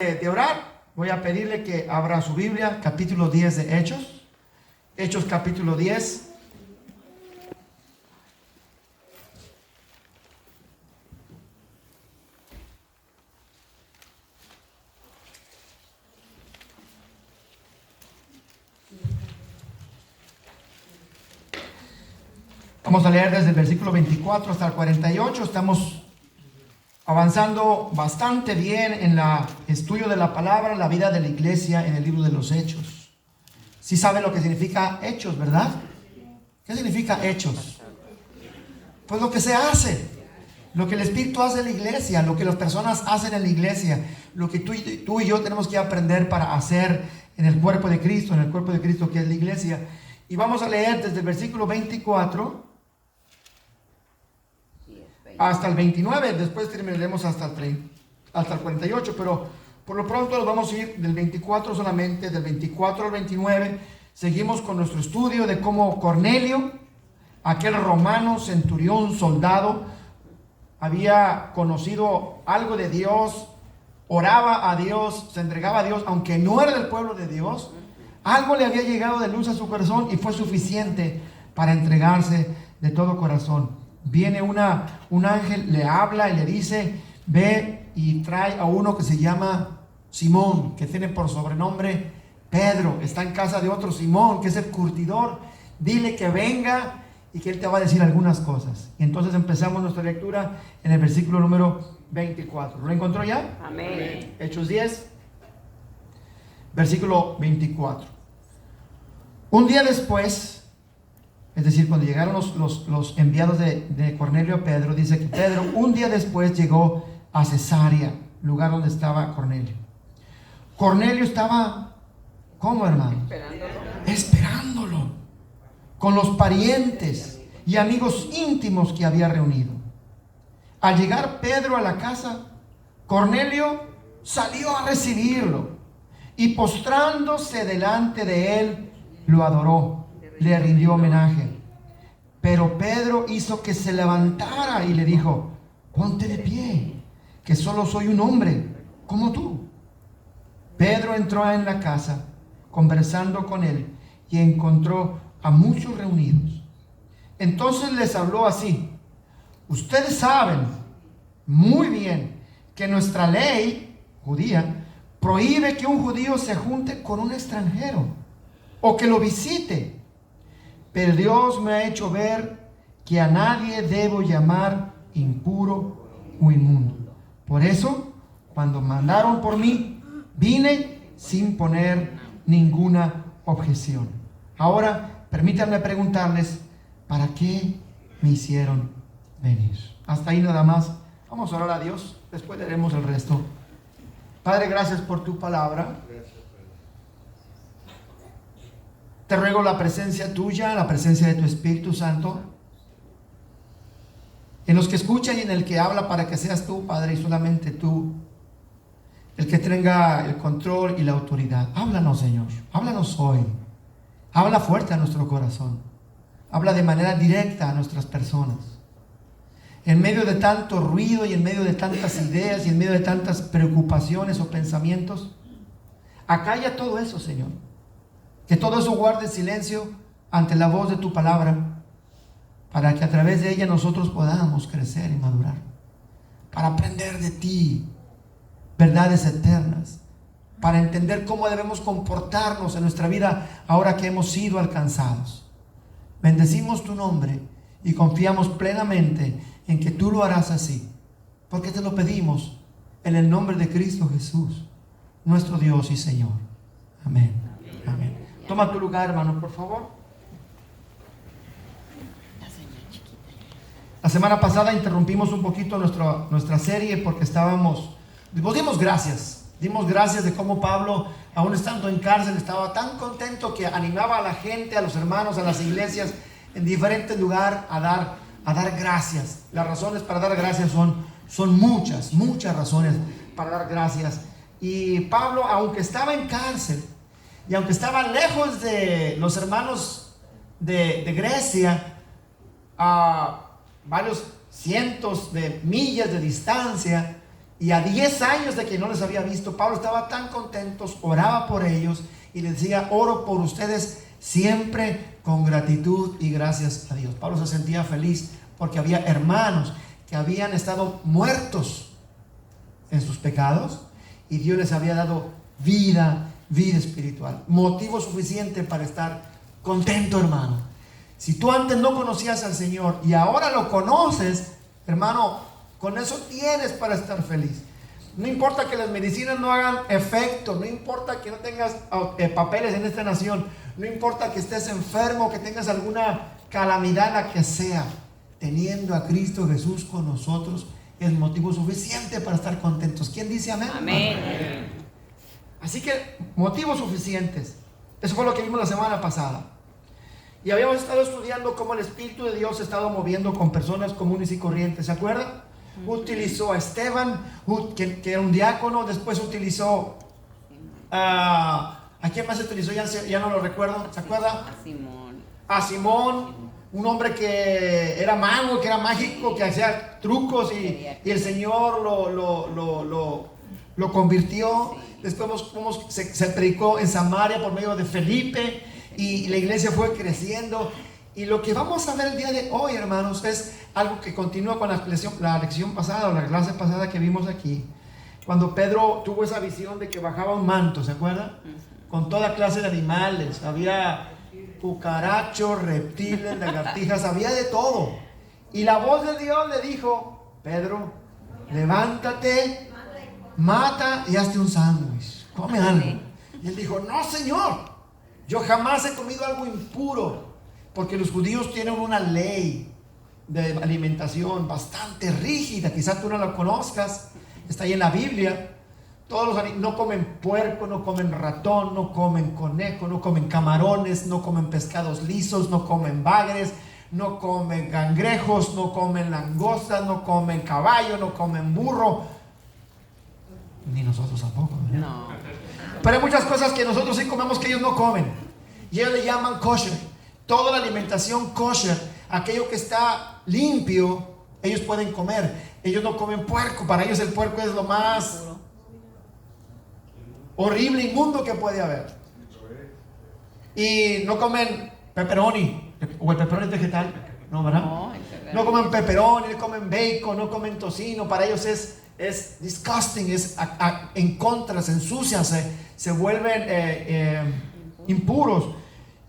De orar, voy a pedirle que abra su Biblia, capítulo 10 de Hechos. Hechos capítulo 10. Vamos a leer desde el versículo 24 hasta el 48. Estamos avanzando bastante bien en el estudio de la palabra, la vida de la iglesia en el libro de los Hechos. Sí saben lo que significa hechos, ¿verdad? ¿Qué significa hechos? Pues lo que se hace, lo que el Espíritu hace en la iglesia, lo que las personas hacen en la iglesia, lo que tú y yo tenemos que aprender para hacer en el cuerpo de Cristo, que es la iglesia. Y vamos a leer desde el versículo 24 hasta el 29, después terminaremos hasta el 48, pero por lo pronto nos vamos a ir del 24 solamente, del 24 al 29. Seguimos con nuestro estudio de cómo Cornelio, aquel romano centurión soldado, había conocido algo de Dios, oraba a Dios, se entregaba a Dios, aunque no era del pueblo de Dios. Algo le había llegado de luz a su corazón y fue suficiente para entregarse de todo corazón. Viene un ángel, le habla y le dice: ve y trae a uno que se llama Simón, que tiene por sobrenombre Pedro. Está en casa de otro Simón, que es el curtidor. Dile que venga y que él te va a decir algunas cosas. Y entonces empezamos nuestra lectura en el versículo número 24. ¿Lo encontró ya? Amén. Hechos 10, versículo 24. Un día después, es decir, cuando llegaron los enviados de Cornelio a Pedro, dice que Pedro un día después llegó a Cesarea, lugar donde estaba Cornelio. Cornelio estaba, ¿cómo, hermano? Esperándolo, con los parientes y amigos íntimos que había reunido. Al llegar Pedro a la casa, Cornelio salió a recibirlo y postrándose delante de él, lo adoró. Le rindió homenaje. Pero Pedro hizo que se levantara y le dijo: ponte de pie, que solo soy un hombre como tú. Pedro entró en la casa, conversando con él, y encontró a muchos reunidos. Entonces les habló así: ustedes saben muy bien que nuestra ley judía prohíbe que un judío se junte con un extranjero o que lo visite. Pero Dios me ha hecho ver que a nadie debo llamar impuro o inmundo. Por eso, cuando mandaron por mí, vine sin poner ninguna objeción. Ahora, permítanme preguntarles: ¿para qué me hicieron venir? Hasta ahí nada más. Vamos a orar a Dios, después leeremos el resto. Padre, gracias por tu palabra. Te ruego la presencia tuya, la presencia de tu Espíritu Santo, en los que escuchan y en el que habla, para que seas tú, Padre, y solamente tú, el que tenga el control y la autoridad. Háblanos, Señor, háblanos hoy. Habla fuerte a nuestro corazón. Habla de manera directa a nuestras personas. En medio de tanto ruido y en medio de tantas ideas y en medio de tantas preocupaciones o pensamientos, acalla todo eso, Señor. Que todo eso guarde silencio ante la voz de tu palabra, para que a través de ella nosotros podamos crecer y madurar, para aprender de ti verdades eternas, para entender cómo debemos comportarnos en nuestra vida ahora que hemos sido alcanzados. Bendecimos tu nombre y confiamos plenamente en que tú lo harás así, porque te lo pedimos en el nombre de Cristo Jesús, nuestro Dios y Señor. Amén. Amén. Toma tu lugar, hermano, por favor. La semana pasada interrumpimos un poquito nuestra serie porque dimos gracias. Dimos gracias de cómo Pablo, aún estando en cárcel, estaba tan contento que animaba a la gente, a los hermanos, a las iglesias en diferentes lugares a dar gracias. Las razones para dar gracias son muchas razones para dar gracias. Y Pablo, aunque estaba en cárcel, y aunque estaba lejos de los hermanos de Grecia, a varios cientos de millas de distancia, Y a 10 años de que no les había visto, Pablo estaba tan contento, oraba por ellos y les decía: oro por ustedes siempre con gratitud y gracias a Dios. Pablo se sentía feliz porque había hermanos que habían estado muertos en sus pecados y Dios les había dado vida espiritual. Motivo suficiente para estar contento, hermano. Si tú antes no conocías al Señor y ahora lo conoces, hermano, con eso tienes para estar feliz. No importa que las medicinas no hagan efecto, no importa que no tengas papeles en esta nación, no importa que estés enfermo, que tengas alguna calamidad, la que sea, teniendo a Cristo Jesús con nosotros es motivo suficiente para estar contentos. ¿Quién dice amén? Amén. Así que motivos suficientes. Eso fue lo que vimos la semana pasada. Y habíamos estado estudiando cómo el Espíritu de Dios se ha estado moviendo con personas comunes y corrientes. ¿Se acuerdan? Utilizó a Esteban, que era un diácono. Después utilizó ¿a quién más utilizó? Ya no lo recuerdo. ¿Se acuerda? A Simón, un hombre que era mago, que era mágico, que hacía trucos y el Señor lo convirtió. Después se predicó en Samaria por medio de Felipe y la iglesia fue creciendo. Y lo que vamos a ver el día de hoy, hermanos, es algo que continúa con la lección pasada, o la clase pasada que vimos aquí, cuando Pedro tuvo esa visión de que bajaba un manto, ¿se acuerdan? Con toda clase de animales, había cucarachos, reptiles, lagartijas, había de todo. Y la voz de Dios le dijo: Pedro, levántate, mata y hazte un sándwich, come algo. Y él dijo: no, Señor, yo jamás he comido algo impuro, porque los judíos tienen una ley de alimentación bastante rígida. Quizás tú no la conozcas, está ahí en la Biblia. Todos los no comen puerco, no comen ratón, no comen conejo, no comen camarones, no comen pescados lisos, no comen bagres, no comen cangrejos, no comen langostas, no comen caballo, no comen burro. Ni nosotros tampoco, ¿verdad? No. Pero hay muchas cosas que nosotros sí comemos que ellos no comen. Y ellos le llaman kosher. Toda la alimentación kosher, aquello que está limpio, ellos pueden comer. Ellos no comen puerco. Para ellos el puerco es lo más horrible, inmundo que puede haber. Y no comen pepperoni. O el pepperoni es vegetal, ¿no, verdad? No comen pepperoni, no comen bacon, no comen tocino. Para ellos es disgusting, es en contra, se ensucian, se vuelven impuros.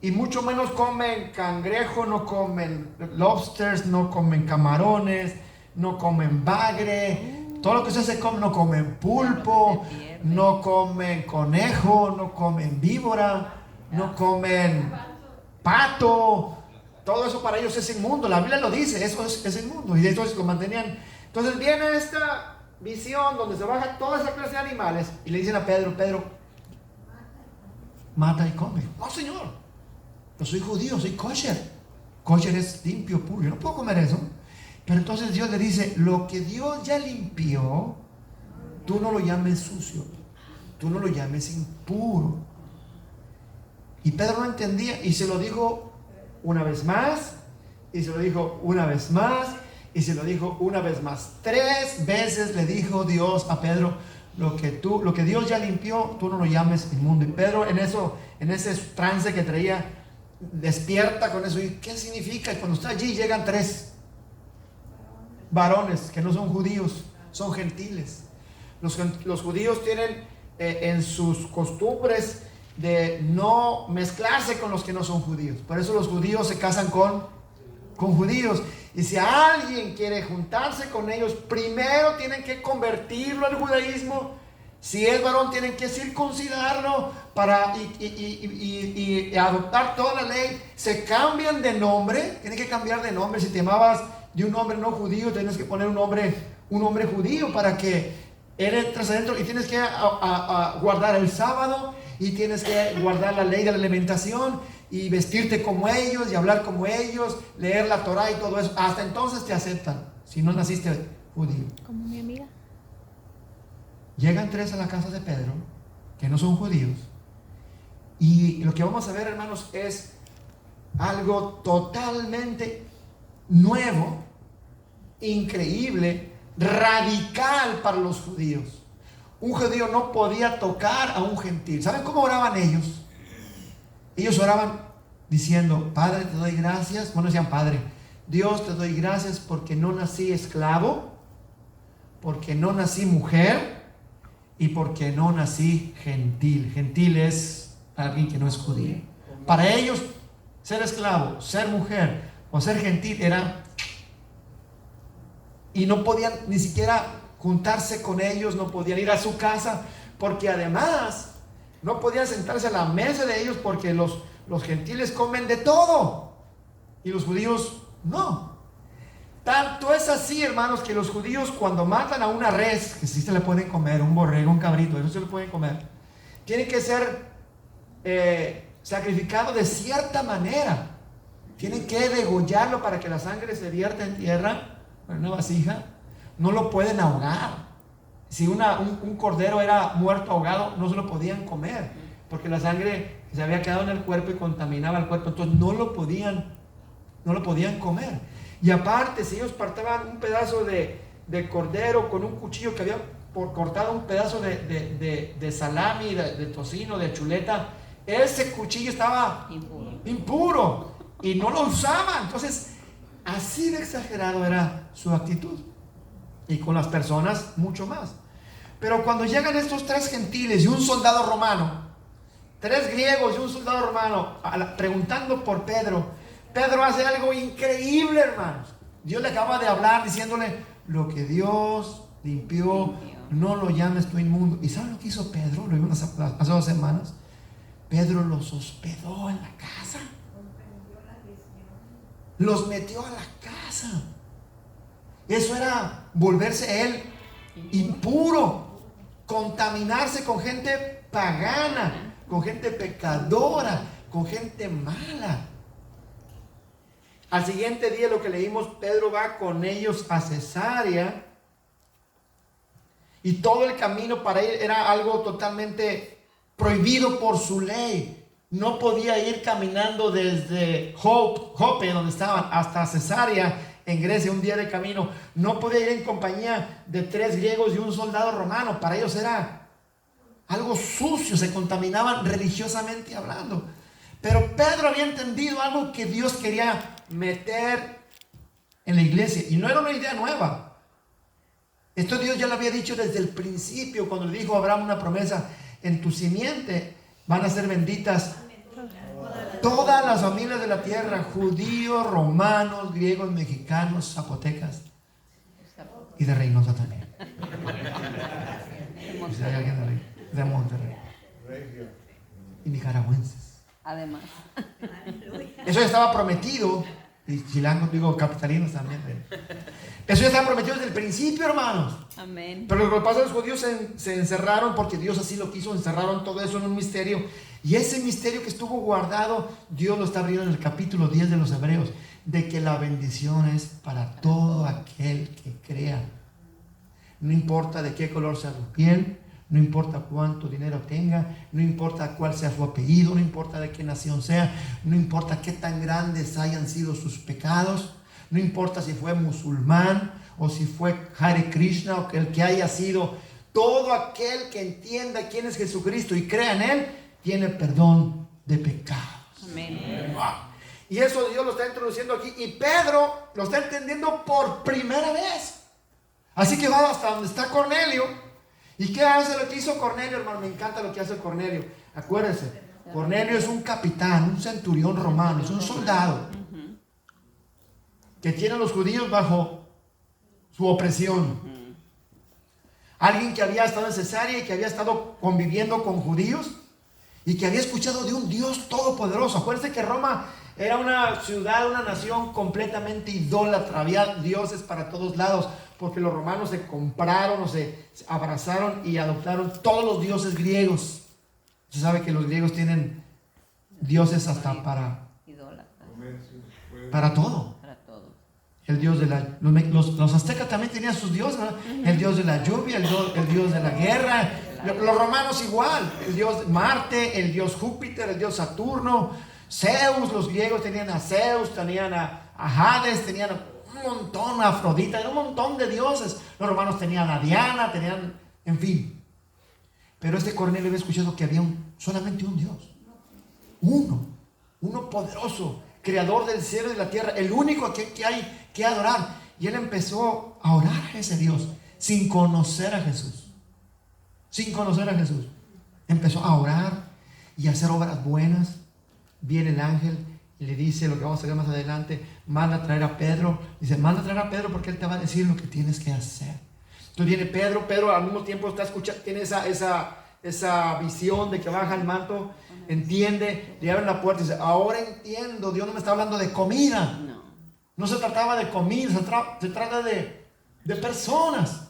Y mucho menos comen cangrejo, no comen lobsters, no comen camarones, no comen bagre. Todo lo que ustedes se comen, no comen pulpo, no comen conejo, no comen víbora, no comen pato. Todo eso para ellos es inmundo. La Biblia lo dice, eso es inmundo. Y entonces lo mantenían. Entonces viene esta visión donde se baja toda esa clase de animales y le dicen a Pedro: Pedro, mata y come. No, Señor, yo soy judío, soy kosher. Kosher es limpio, puro, yo no puedo comer eso. Pero entonces Dios le dice: lo que Dios ya limpió, tú no lo llames sucio, tú no lo llames impuro. Y Pedro no entendía y se lo dijo una vez más, y se lo dijo una vez más, y se lo dijo una vez más. 3 veces le dijo Dios a Pedro: lo que Dios ya limpió, tú no lo llames inmundo. Y Pedro en ese trance que traía, despierta con eso. ¿Y qué significa? Y cuando está allí llegan 3 varones que no son judíos, son gentiles. Los judíos tienen en sus costumbres de no mezclarse con los que no son judíos. Por eso los judíos se casan con judíos. Y si alguien quiere juntarse con ellos, primero tienen que convertirlo al judaísmo. Si es varón, tienen que circuncidarlo y adoptar toda la ley. Se cambian de nombre, tienen que cambiar de nombre. Si te llamabas de un nombre no judío, tienes que poner un nombre judío para que entres adentro. Y tienes que guardar el sábado, y tienes que guardar la ley de la alimentación, y vestirte como ellos, y hablar como ellos, leer la Torah y todo eso. Hasta entonces te aceptan, si no naciste judío. Como mi amiga. Llegan 3 a la casa de Pedro, que no son judíos, y lo que vamos a ver, hermanos, es algo totalmente nuevo, increíble, radical para los judíos. Un judío no podía tocar a un gentil. ¿Saben cómo oraban ellos? Ellos oraban diciendo: Padre, te doy gracias. Bueno, decían: Padre, Dios, te doy gracias porque no nací esclavo, porque no nací mujer y porque no nací gentil. Gentil es alguien que no es judío. Para ellos, ser esclavo, ser mujer o ser gentil era... Y no podían ni siquiera juntarse con ellos, no podían ir a su casa, porque además no podían sentarse a la mesa de ellos, porque los gentiles comen de todo y los judíos no. Tanto es así, hermanos, que los judíos, cuando matan a una res, que sí se le pueden comer, un borrego, un cabrito, eso se lo pueden comer, tiene que ser sacrificado de cierta manera. Tienen que degollarlo para que la sangre se vierta en tierra, en una vasija. No lo pueden ahogar. Si un cordero era muerto ahogado, no se lo podían comer, porque la sangre se había quedado en el cuerpo y contaminaba el cuerpo. Entonces no lo podían comer. Y aparte, si ellos partaban un pedazo de cordero con un cuchillo que había cortado un pedazo de salami, de tocino, de chuleta, ese cuchillo estaba impuro y no lo usaban. Entonces, así de exagerado era su actitud. Y con las personas mucho más. Pero cuando llegan estos 3 gentiles y un soldado romano, 3 griegos y un soldado romano, preguntando por Pedro, Pedro hace algo increíble, hermanos. Dios le acaba de hablar diciéndole: lo que Dios limpió, no lo llames tú inmundo. ¿Y saben lo que hizo Pedro? Lo vimos hace 2 semanas. Pedro los hospedó en la casa. Los metió a la casa. Eso era volverse él impuro, contaminarse con gente pagana, con gente pecadora, con gente mala. Al siguiente día, lo que leímos, Pedro va con ellos a Cesarea, y todo el camino para él era algo totalmente prohibido por su ley. No podía ir caminando desde Jope, donde estaban, hasta Cesarea en Grecia, un día de camino. No podía ir en compañía de 3 griegos y un soldado romano. Para ellos era algo sucio, se contaminaban religiosamente hablando. Pero Pedro había entendido algo que Dios quería meter en la iglesia, y no era una idea nueva. Esto Dios ya lo había dicho desde el principio, cuando le dijo a Abraham una promesa: en tu simiente van a ser benditas todas las familias de la tierra, judíos, romanos, griegos, mexicanos, zapotecas y de Reynosa también. Si hay alguien de Monterrey y nicaragüenses. Además, eso ya estaba prometido. Y chilangos, digo, capitalinos también. Eso ya estaba prometido desde el principio, hermanos. amén. Pero lo que pasa, los judíos se encerraron, porque Dios así lo quiso. Encerraron todo eso en un misterio. Y ese misterio que estuvo guardado, Dios lo está abriendo en el capítulo 10 de los Hebreos, de que la bendición es para todo aquel que crea. No importa de qué color sea su piel, no importa cuánto dinero tenga, no importa cuál sea su apellido, no importa de qué nación sea, no importa qué tan grandes hayan sido sus pecados, no importa si fue musulmán o si fue Hare Krishna o que el que haya sido. Todo aquel que entienda quién es Jesucristo y crea en Él, tiene perdón de pecados. Amén. Wow. Y eso Dios lo está introduciendo aquí, y Pedro lo está entendiendo por primera vez. Así que va hasta donde está Cornelio. ¿Y qué hace lo que hizo Cornelio, hermano? Me encanta lo que hace Cornelio. Acuérdense, Cornelio es un capitán, un centurión romano, es un soldado que tiene a los judíos bajo su opresión. Alguien que había estado en Cesarea y que había estado conviviendo con judíos y que había escuchado de un Dios todopoderoso. Acuérdense que Roma era una ciudad, una nación completamente idólatra. Había dioses para todos lados, porque los romanos se compraron o se abrazaron y adoptaron todos los dioses griegos. Se sabe que los griegos tienen dioses hasta para todo. El dios de los aztecas también tenían sus dioses, ¿no? El dios de la lluvia, el dios de la guerra. Los romanos igual, el dios Marte, el dios Júpiter, el dios Saturno, Zeus. Los griegos tenían a Zeus, tenían a Hades, tenían un montón, Afrodita, era un montón de dioses. Los romanos tenían a Diana, tenían, en fin. Pero este Cornelio había escuchado que había solamente un Dios. Uno poderoso, creador del cielo y de la tierra, el único que hay que adorar. Y él empezó a orar a ese Dios sin conocer a Jesús. Sin conocer a Jesús. Empezó a orar y a hacer obras buenas. Viene el ángel y le dice lo que vamos a ver más adelante: manda a traer a Pedro. Dice: manda a traer a Pedro porque él te va a decir lo que tienes que hacer. Entonces viene Pedro. Pedro al mismo tiempo está escuchando, tiene esa visión de que baja el manto, entiende, le abren la puerta y dice: ahora entiendo, Dios no me está hablando de comida. No se trataba de comida, se trata de personas.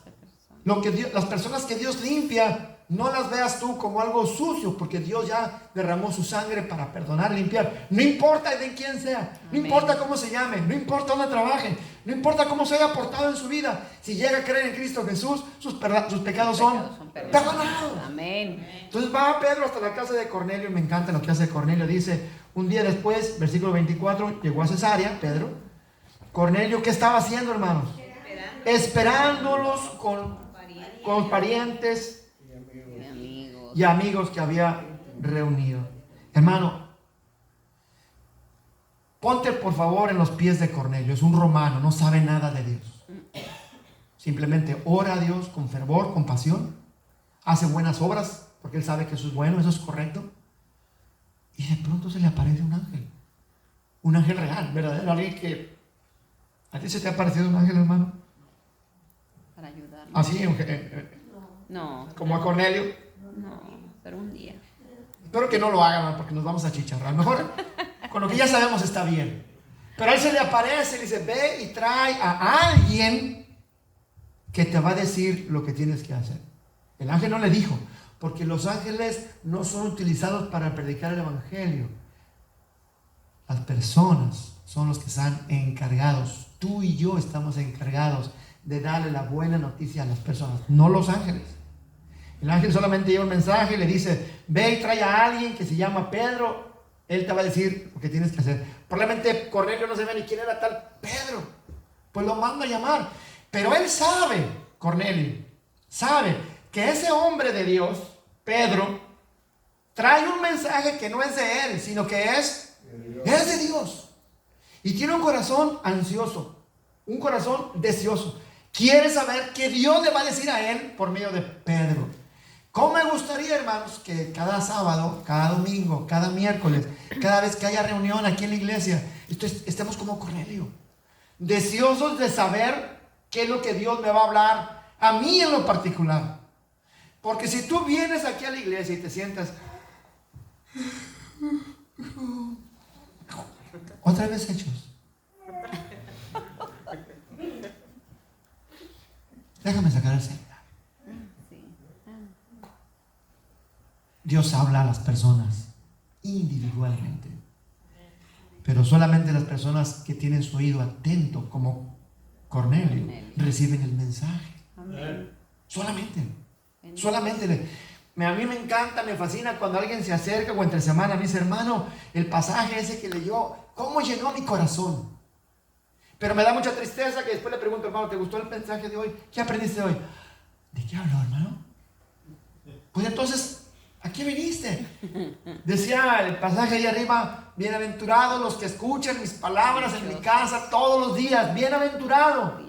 Las personas que Dios limpia, no las veas tú como algo sucio, porque Dios ya derramó su sangre para perdonar, limpiar. No importa de quién sea, no importa cómo se llame, no importa dónde trabaje, no importa cómo se haya portado en su vida. Si llega a creer en Cristo Jesús, sus pecados son perdonados. Amén. Entonces va Pedro hasta la casa de Cornelio. Me encanta lo que hace Cornelio. Dice: un día después, versículo 24, llegó a Cesarea, Pedro. Cornelio, ¿qué estaba haciendo, hermanos? Esperándolos con parientes y amigos que había reunido. Hermano, ponte por favor en los pies de Cornelio. Es un romano, no sabe nada de Dios. Simplemente ora a Dios con fervor, con pasión. Hace buenas obras porque él sabe que eso es bueno, eso es correcto. Y de pronto se le aparece un ángel. Un ángel real, verdadero. Alguien que... ¿A ti se te ha parecido un ángel, hermano? Para ayudarnos. Así, No. como a Cornelio. No, pero un día. Espero que no lo hagan, porque nos vamos a chicharrar. Mejor, con lo que ya sabemos está bien. Pero a él se le aparece y dice: ve y trae a alguien que te va a decir lo que tienes que hacer. El ángel no le dijo, porque los ángeles no son utilizados para predicar el evangelio. Las personas son los que están encargados. Tú y yo estamos encargados de darle la buena noticia a las personas, no los ángeles. El ángel solamente lleva un mensaje y le dice: ve y trae a alguien que se llama Pedro. Él te va a decir lo que tienes que hacer. Probablemente Cornelio no sabía ni quién era tal Pedro. Pues lo manda a llamar. Pero él sabe, Cornelio, sabe que ese hombre de Dios, Pedro, trae un mensaje que no es de él, sino que es de Dios. Y tiene un corazón ansioso, un corazón deseoso. Quiere saber qué Dios le va a decir a él por medio de Pedro. ¿Cómo me gustaría, hermanos, que cada sábado, cada domingo, cada miércoles, cada vez que haya reunión aquí en la iglesia, estemos como Cornelio, deseosos de saber qué es lo que Dios me va a hablar a mí en lo particular? Porque si tú vienes aquí a la iglesia y te sientas otra vez hechos, déjame sacar el celular. Dios habla a las personas individualmente, pero solamente las personas que tienen su oído atento, como Cornelio, reciben el mensaje. Amén. Solamente. A mí me encanta, me fascina cuando alguien se acerca o entre semana me dice: hermano, el pasaje ese que leyó, ¿cómo llenó mi corazón? Pero me da mucha tristeza que después le pregunto: hermano, ¿te gustó el mensaje de hoy? ¿Qué aprendiste hoy? ¿De qué habló, hermano? Pues entonces, ¿a qué viniste? Decía el pasaje ahí arriba: bienaventurados los que escuchan mis palabras en mi casa todos los días. Bienaventurado.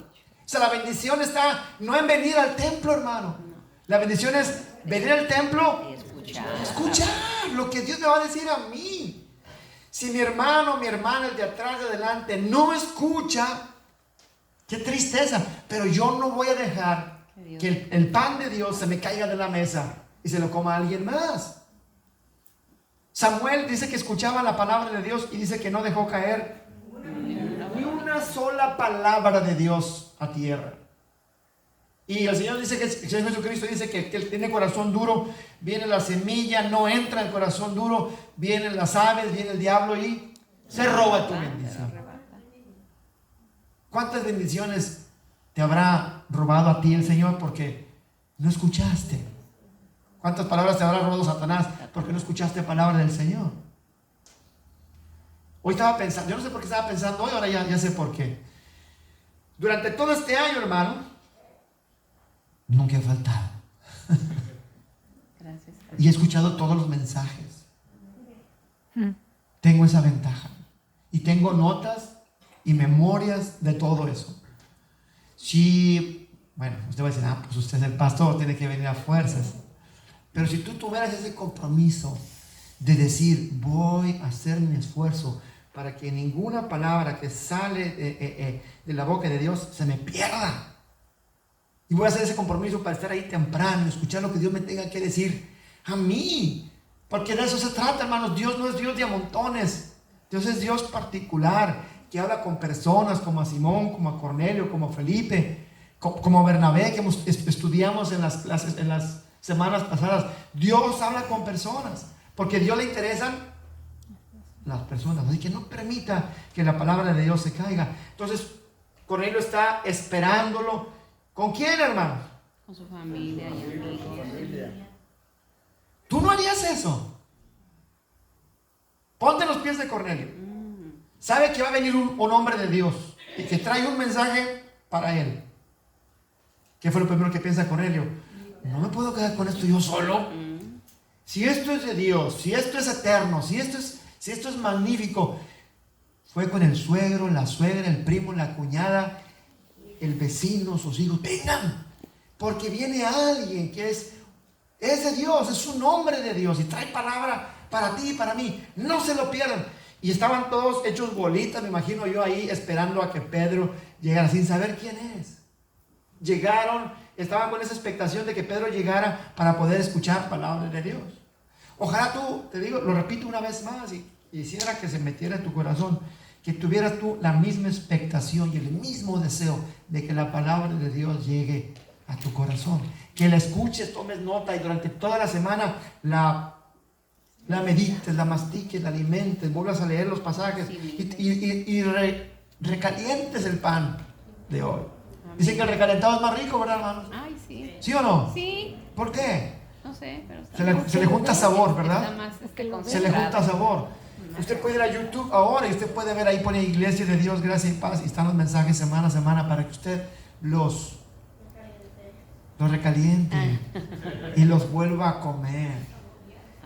O sea, la bendición está no en venir al templo, hermano. La bendición es venir al templo y escuchar lo que Dios me va a decir a mí. Si mi hermano, mi hermana, el de atrás, de adelante, no escucha, qué tristeza. Pero yo no voy a dejar que el pan de Dios se me caiga de la mesa y se lo coma a alguien más. Samuel dice que escuchaba la palabra de Dios y dice que no dejó caer ni una sola palabra de Dios a tierra. Y el Señor dice que el Señor Jesucristo dice que Él tiene corazón duro. Viene la semilla, no entra el corazón duro. Vienen las aves, viene el diablo y se roba tu bendición. ¿Cuántas bendiciones te habrá robado a ti el Señor porque no escuchaste? ¿Cuántas palabras te habrá robado Satanás porque no escuchaste palabra del Señor? Hoy estaba pensando, yo no sé por qué estaba pensando hoy, ahora ya sé por qué. Durante todo este año, hermano, nunca he faltado. Gracias. Y he escuchado todos los mensajes. Tengo esa ventaja. Y tengo notas y memorias de todo eso. Si, bueno, usted va a decir, pues usted es el pastor, tiene que venir a fuerzas. Pero si tú tuvieras ese compromiso de decir, voy a hacer mi esfuerzo para que ninguna palabra que sale de la boca de Dios se me pierda. Y voy a hacer ese compromiso para estar ahí temprano, escuchar lo que Dios me tenga que decir a mí. Porque de eso se trata, hermanos. Dios no es Dios de a montones. Dios es Dios particular, que habla con personas como a Simón, como a Cornelio, como a Felipe, como a Bernabé, que estudiamos en las clases, en las semanas pasadas. Dios habla con personas, porque a Dios le interesan las personas. Así que no permita que la palabra de Dios se caiga. Entonces, Cornelio está esperándolo. ¿Con quién, hermano? Con su familia y amigos. ¿Tú no harías eso? Ponte en los pies de Cornelio. Sabe que va a venir un hombre de Dios y que trae un mensaje para él. ¿Qué fue lo primero que piensa Cornelio? No me puedo quedar con esto yo solo. Si esto es de Dios, si esto es eterno, si esto es magnífico. Fue con el suegro, la suegra, el primo, la cuñada, el vecino, sus hijos. Vengan, porque viene alguien que es de Dios, es un hombre de Dios y trae palabra para ti y para mí. No se lo pierdan. Y estaban todos hechos bolitas, me imagino yo ahí esperando a que Pedro llegara sin saber quién es. Llegaron, estaban con esa expectación de que Pedro llegara para poder escuchar palabras de Dios. Ojalá tú, te digo, lo repito una vez más y quisiera que se metiera en tu corazón, que tuvieras tú la misma expectación y el mismo deseo de que la palabra de Dios llegue a tu corazón. Que la escuches, tomes nota y durante toda la semana la medites, la mastiques, la alimentes, vuelvas a leer los pasajes y recalientes el pan de hoy. Dicen que el recalentado es más rico, ¿verdad, hermanos? Ay, sí. ¿Sí o no? Sí. ¿Por qué? No sé, pero Se le junta sabor, ¿verdad? Está más Se le junta sabor. Usted puede ir a YouTube ahora y usted puede ver ahí, pone Iglesia de Dios, Gracia y Paz, y están los mensajes semana a semana para que usted los recaliente y los vuelva a comer.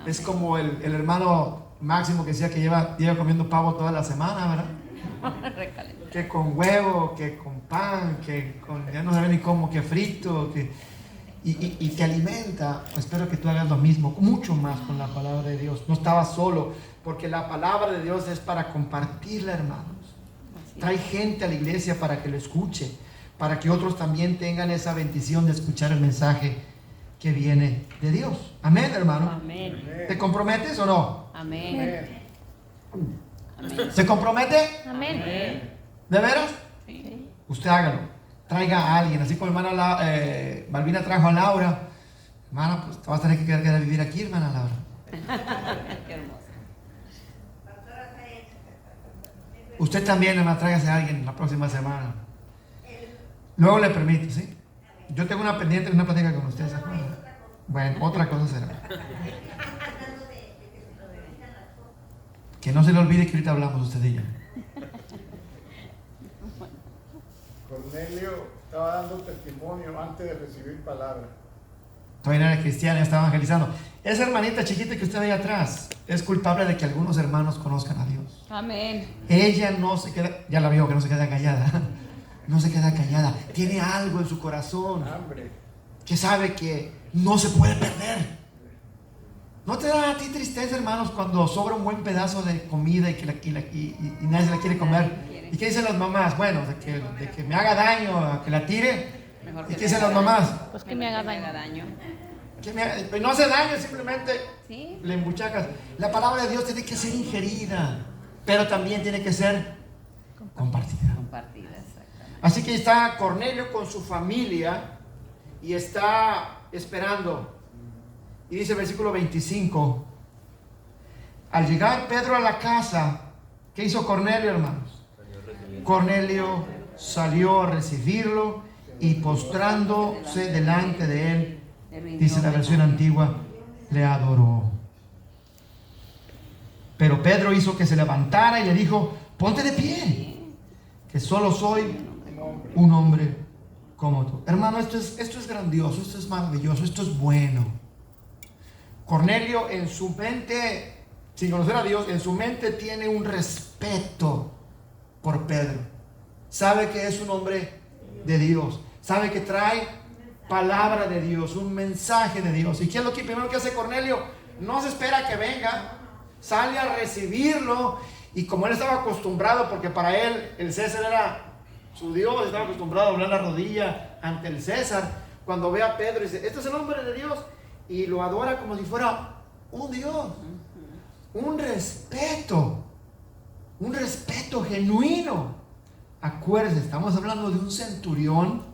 Es como el hermano Máximo que decía que lleva comiendo pavo toda la semana, ¿verdad? Que con huevo, que con pan, que con, ya no sabe ni cómo, que frito, y te alimenta. Espero que tú hagas lo mismo, mucho más con la palabra de Dios. No estabas solo, porque la palabra de Dios es para compartirla, hermanos. Trae gente a la iglesia para que lo escuche, para que otros también tengan esa bendición de escuchar el mensaje que viene de Dios. Amén, hermano. Amén. ¿Te comprometes o no? Amén. ¿Se compromete? Amén. ¿De veras? Sí. Usted hágalo. Traiga a alguien, así como hermana Malvina trajo a Laura. Hermana, pues te vas a tener que quedar a vivir aquí, hermana Laura. Qué hermoso. Usted también, hermana, tráigase a alguien la próxima semana. Luego le permito, ¿sí? Yo tengo una pendiente, una plática con usted, ¿se acuerdan? Bueno, otra cosa será. Que no se le olvide que ahorita hablamos usted y yo. Cornelio estaba dando testimonio antes de recibir palabra. Todavía no era cristiana, estaba evangelizando. Esa hermanita chiquita que usted ve ahí atrás es culpable de que algunos hermanos conozcan a Dios. Amén. Ella no se queda, ya la vio que no se queda callada. No se queda callada. Tiene algo en su corazón Hambre. que sabe que no se puede perder. ¿No te da a ti tristeza, hermanos, cuando sobra un buen pedazo de comida y nadie se la quiere comer? ¿Y qué dicen las mamás? Bueno, de que me haga daño, a que la tire. Mejor ¿Y qué dicen las mamás? Pues que me haga daño. Pues no hace daño, simplemente Sí. le embuchacas. La palabra de Dios tiene que ser ingerida, pero también tiene que ser compartida. Compartida, exactamente. Así que está Cornelio con su familia y está esperando. Y dice el versículo 25: al llegar Pedro a la casa, ¿qué hizo Cornelio, hermanos? Cornelio salió a recibirlo y postrándose delante de él, dice la versión antigua, le adoró. Pero Pedro hizo que se levantara y le dijo: ponte de pie, que solo soy un hombre como tú. Hermano, esto es grandioso, esto es maravilloso, esto es bueno. Cornelio en su mente, sin conocer a Dios, en su mente tiene un respeto por Pedro. Sabe que es un hombre de Dios. Sabe que trae palabra de Dios, un mensaje de Dios. ¿Y qué es lo que primero que hace Cornelio? No se espera que venga, sale a recibirlo. Y como él estaba acostumbrado, porque para él el César era su Dios, estaba acostumbrado a doblar la rodilla ante el César. Cuando ve a Pedro dice, este es el hombre de Dios, y lo adora como si fuera un Dios. Un respeto genuino. Acuérdense, estamos hablando de un centurión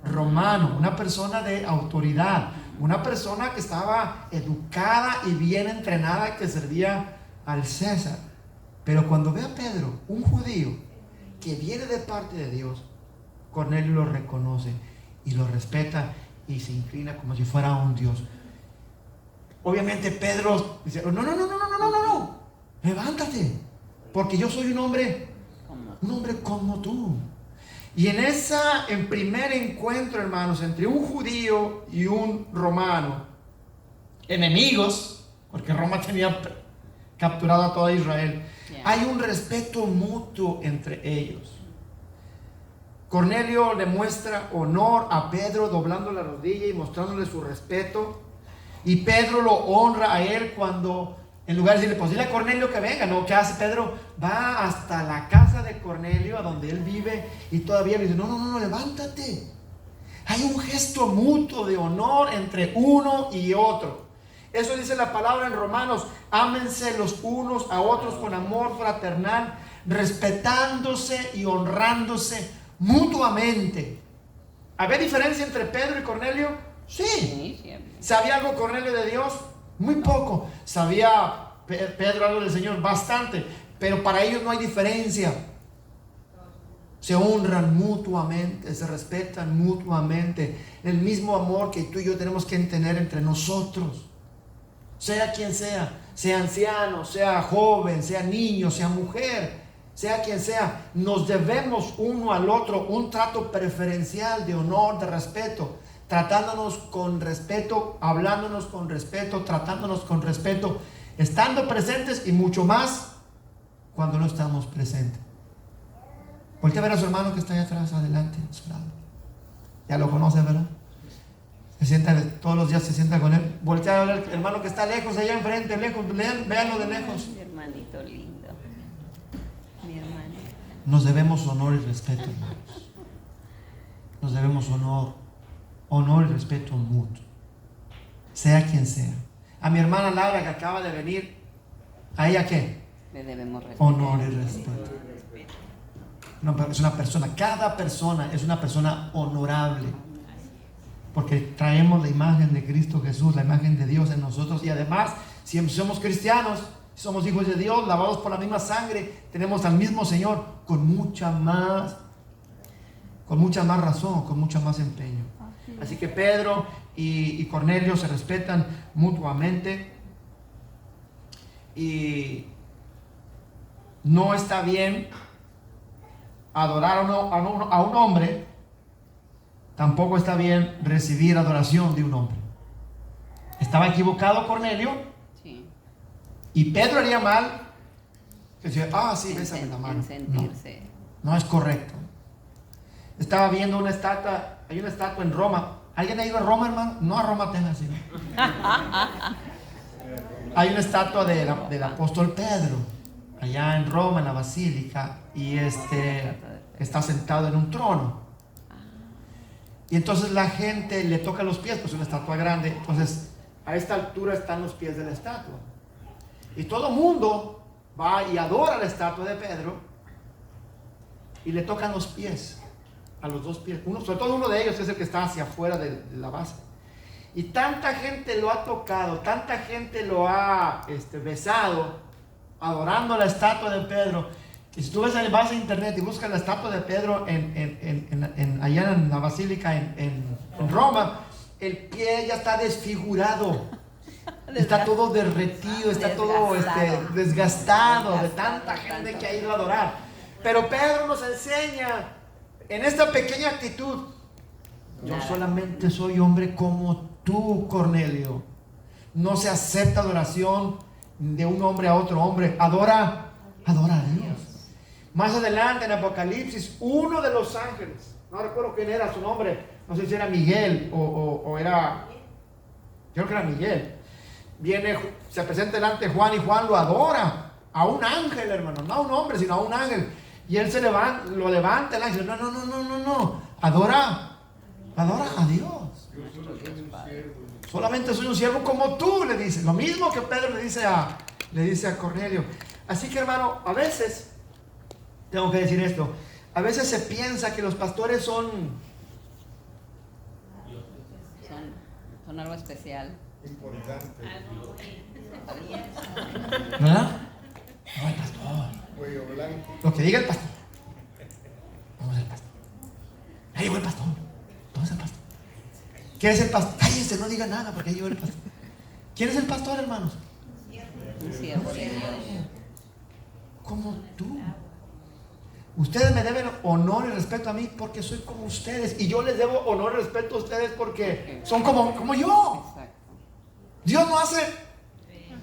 romano, una persona de autoridad, una persona que estaba educada y bien entrenada, que servía al César. Pero cuando ve a Pedro, un judío que viene de parte de Dios, Cornelio lo reconoce y lo respeta y se inclina como si fuera un Dios. Obviamente Pedro dice, no, levántate, porque yo soy un hombre como tú. Y en primer encuentro, hermanos, entre un judío y un romano, enemigos, porque Roma tenía capturado a toda Israel, hay un respeto mutuo entre ellos. Cornelio le muestra honor a Pedro doblando la rodilla y mostrándole su respeto. Y Pedro lo honra a él cuando, en lugar de decirle, pues dile a Cornelio que venga, ¿no? ¿Qué hace Pedro? Va hasta la casa de Cornelio, a donde él vive, y todavía le dice, no, levántate. Hay un gesto mutuo de honor entre uno y otro. Eso dice la palabra en Romanos, ámense los unos a otros con amor fraternal, respetándose y honrándose mutuamente. ¿Había diferencia entre Pedro y Cornelio? Sí. ¿Sabía algo Cornelio de Dios? Muy poco. ¿Sabía Pedro algo del Señor? Bastante. Pero para ellos no hay diferencia. Se honran mutuamente, se respetan mutuamente. El mismo amor que tú y yo tenemos que tener entre nosotros. Sea quien sea anciano, sea joven, sea niño, sea mujer, sea quien sea, nos debemos uno al otro un trato preferencial de honor, de respeto, tratándonos con respeto, hablándonos con respeto, tratándonos con respeto, estando presentes y mucho más cuando no estamos presentes. Voltea a ver a su hermano que está allá atrás, adelante, a su lado. Ya lo conoce, ¿verdad? Se sienta, todos los días se sienta con él. Voltea a ver al hermano que está lejos, allá enfrente, lejos, véanlo de lejos. Mi hermanito lindo. Mi hermanito. Nos debemos honor y respeto, hermanos. Nos debemos honor y respeto mutuo. Sea quien sea. A mi hermana Laura que acaba de venir, ¿a ella qué? Le debemos respeto. Honor y respeto. Es una persona, cada persona es una persona honorable. Porque traemos la imagen de Cristo Jesús, la imagen de Dios en nosotros. Y además, si somos cristianos, somos hijos de Dios, lavados por la misma sangre, tenemos al mismo Señor con mucha más razón, con mucho más empeño. Así que Pedro y Cornelio se respetan mutuamente. Y no está bien adorar a un hombre. Tampoco está bien recibir adoración de un hombre. Estaba equivocado Cornelio. Sí. Y Pedro haría mal que decía, sí, bésame la mano. No es correcto. Estaba viendo una estatua, hay una estatua en Roma. ¿Alguien ha ido a Roma, hermano? No a Roma, Texas, sino. Hay una estatua del apóstol Pedro, allá en Roma, en la basílica, y está sentado en un trono. Y entonces la gente le toca los pies, pues es una estatua grande. Entonces a esta altura están los pies de la estatua. Y todo el mundo va y adora la estatua de Pedro y le tocan los pies, a los dos pies. Sobre todo uno de ellos es el que está hacia afuera de la base. Y tanta gente lo ha tocado, tanta gente lo ha besado, adorando la estatua de Pedro. Y si tú vas a internet y buscas la estatua de Pedro allá en la basílica en Roma, el pie ya está desfigurado, está todo derretido, está todo desgastado de tanta gente que ha ido a adorar. Pero Pedro nos enseña en esta pequeña actitud, yo Nada. solamente soy hombre como tú, Cornelio. No se acepta adoración de un hombre a otro hombre. Adora a Dios. Más adelante en Apocalipsis, uno de los ángeles, no recuerdo quién era su nombre, no sé si era Miguel o era, creo que era Miguel, viene, se presenta delante de Juan y Juan lo adora a un ángel, hermano, no a un hombre, sino a un ángel. Y él lo levanta el ángel. No. Adora a Dios. Yo solo soy un siervo. Solamente soy un siervo como tú, le dice. Lo mismo que Pedro le dice a Cornelio. Así que, hermano, a veces, tengo que decir esto, a veces se piensa que los pastores son Son algo especial. Importante. ¿verdad? No, el pastor. Cuello blanco. Lo que diga el pastor. Vamos al pastor. Ahí llegó el pastor. Vamos al pastor. ¿Quién es el pastor? Cállense, no diga nada porque ahí llegó el pastor. ¿Quién es el pastor, hermanos? Un siervo de Dios. Como tú. Ustedes me deben honor y respeto a mí porque soy como ustedes. Y yo les debo honor y respeto a ustedes porque son como yo. Exacto. Dios no hace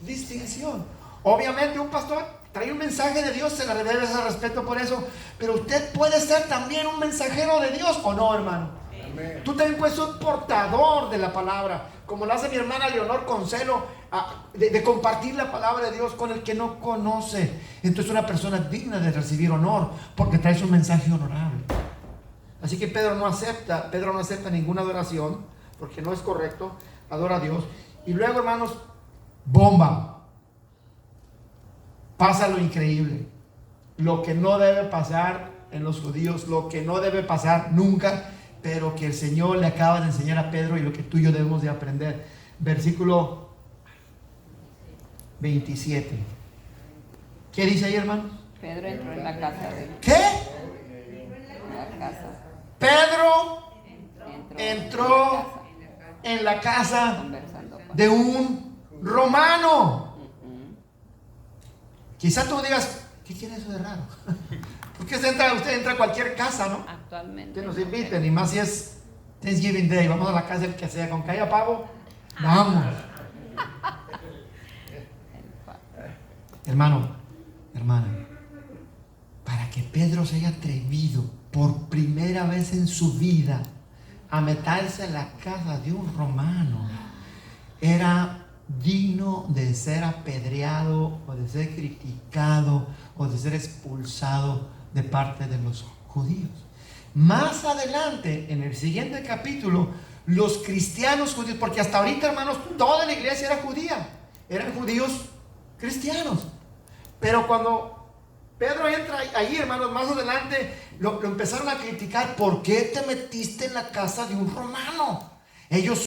distinción. Obviamente un pastor trae un mensaje de Dios, se le debe ese respeto por eso. Pero usted puede ser también un mensajero de Dios, ¿o no, hermano? Amén. Tú también puedes ser un portador de la palabra, como lo hace mi hermana Leonor con celo, de compartir la palabra de Dios con el que no conoce. Entonces una persona digna de recibir honor, porque traes un mensaje honorable. Así que Pedro no acepta ninguna adoración, porque no es correcto. Adora a Dios. Y luego, hermanos, bomba. Pasa lo increíble, lo que no debe pasar en los judíos, lo que no debe pasar nunca, pero que el Señor le acaba de enseñar a Pedro y lo que tú y yo debemos de aprender. Versículo 27. ¿Qué dice ahí, hermano? Pedro entró en la casa de ¿Qué? la casa. Pedro Entró en la casa conversando con de un romano. Ujú. Quizá tú digas, ¿qué tiene eso de raro? Porque usted entra a cualquier casa, ¿no? Actualmente. Que nos inviten, y más si es Thanksgiving Day, vamos a la casa del que sea, con que haya pavo, vamos. Hermano, hermana, para que Pedro se haya atrevido por primera vez en su vida a meterse en la casa de un romano, era digno de ser apedreado o de ser criticado o de ser expulsado de parte de los judíos. Más adelante, en el siguiente capítulo, los cristianos judíos, porque hasta ahorita, hermanos, toda la iglesia era judía, eran judíos cristianos. Pero cuando Pedro entra ahí, hermanos, más adelante lo empezaron a criticar. ¿Por qué te metiste en la casa de un romano? Ellos